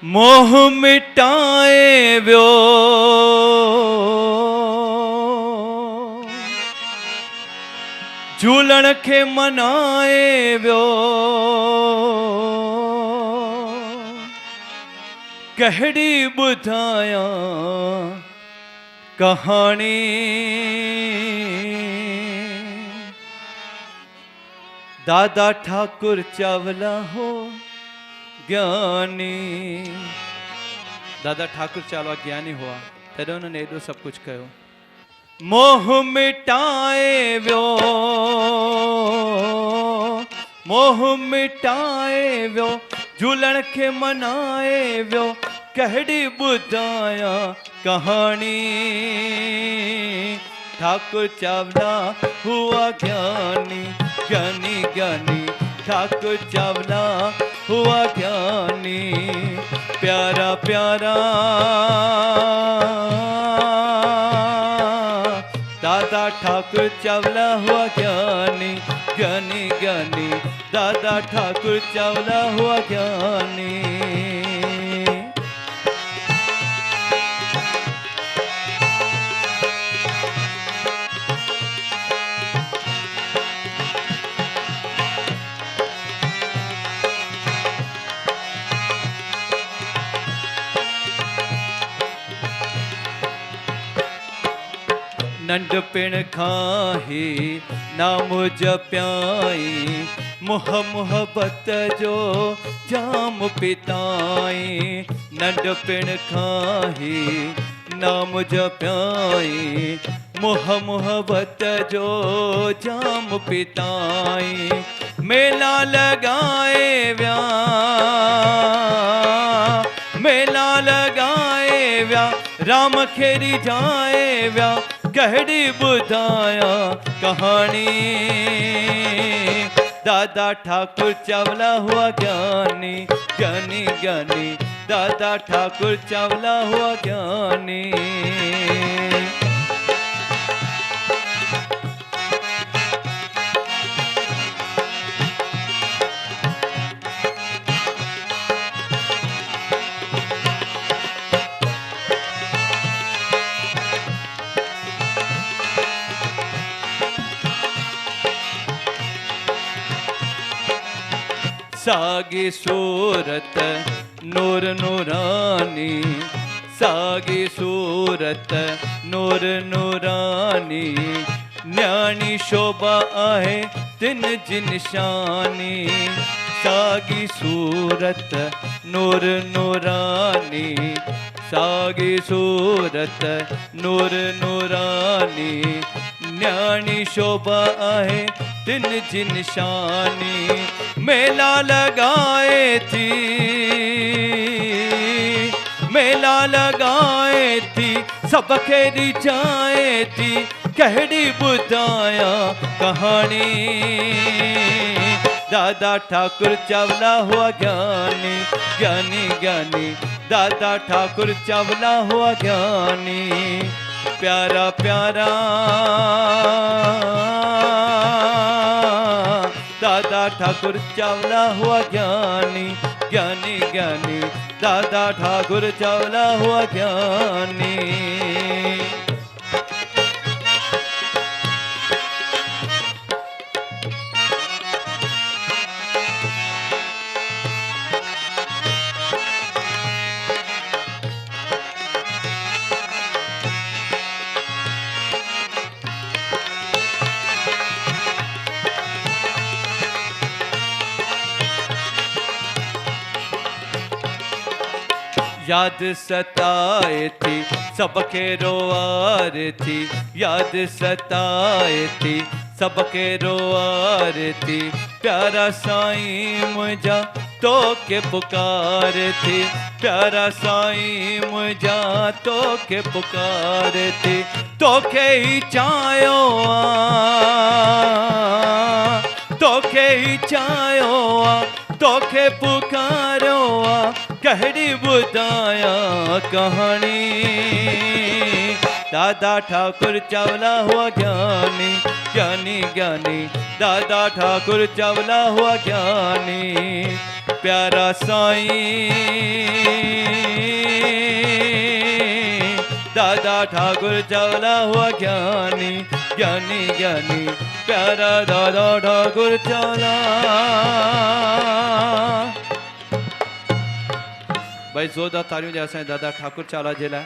मोह मिटाए व्यो झूलण खे मनाए व्यो कहिड़ी ॿुधायां कहानी दादा ठाकुर चावला हो ज्ञानी। दादा ठाकुर चावला ज्ञानी हुआ तॾहिं उन्होंने एॾो सभु कुछ कयो। मोह मिटाए व्यो मोह मिटाए व्यो झूलण खे मनाए व्यो कहिड़ी ॿुधायां कहानी ठाकुर चावला हुआ ज्ञानी ज्ञानी ज्ञानी ठाकुर चावला हुआ ज्ञानी प्यारा प्यारा दादा ठाकुर चावला हुआ ज्ञानी ज्ञानी ज्ञानी दादा ठाकुर चावला हुआ ज्ञानी। नंढपिण खां ही नाम जपियाई मुह मुहबत जो जाम पिताई नंढपिण खां ही नाम जपियाई मुह मुहबत जो जाम पिताई मेला लगाए व्या मेला लगाए व्या राम खेरी जाए व्या कहिड़ी ॿुधायां कहानी दादा ठाकुर चावला हुआ ज्ञानी ज्ञानी ज्ञानी दादा ठाकुर चावला हुआ ज्ञानी। सागी सूरत नूर नूरानी सागी सूरत नूर नूरानी न्याणी शोभा आहे तिन जी निशानी सागी सूरत नूर नूरानी सागी सूरत नूर नूरानी न्याणी शोभा आहे तिन जी निशानी मेला लगाए थी मेला लगाए थी सब खेरी जाए थी कहिड़ी ॿुधायां कहानी दादा ठाकुर चावला हुआ ज्ञानी ज्ञानी ज्ञानी दादा ठाकुर चावला हुआ ज्ञानी प्यारा प्यारा दादा ठाकुर चावला हुआ ज्ञानी ज्ञानी ज्ञानी दादा ठाकुर चावला हुआ ज्ञानी। याद सताए थी सबके रोआर थी याद सताए थी सबके रोआर थी प्यारा साईं मुझा तो के पुकार थी प्यारा साईं मुझा तो के पुकार थी तो के ही चायो तो के ही चायो तो के पुकारो कहिड़ी ॿुधायां कहानी दादा ठाकुर चावला हुआ ज्ञानी ज्ञानी ज्ञानी दादा ठाकुर चावला हुआ ज्ञानी प्यारा साईं ठाकुर चावला हुआ ज्ञानी ज्ञानी ज्ञानी प्यारा दादा ठाकुर चावला। भाई जोरदार तालियों जे असांजे दादा ठाकुर चावला जे लाइ।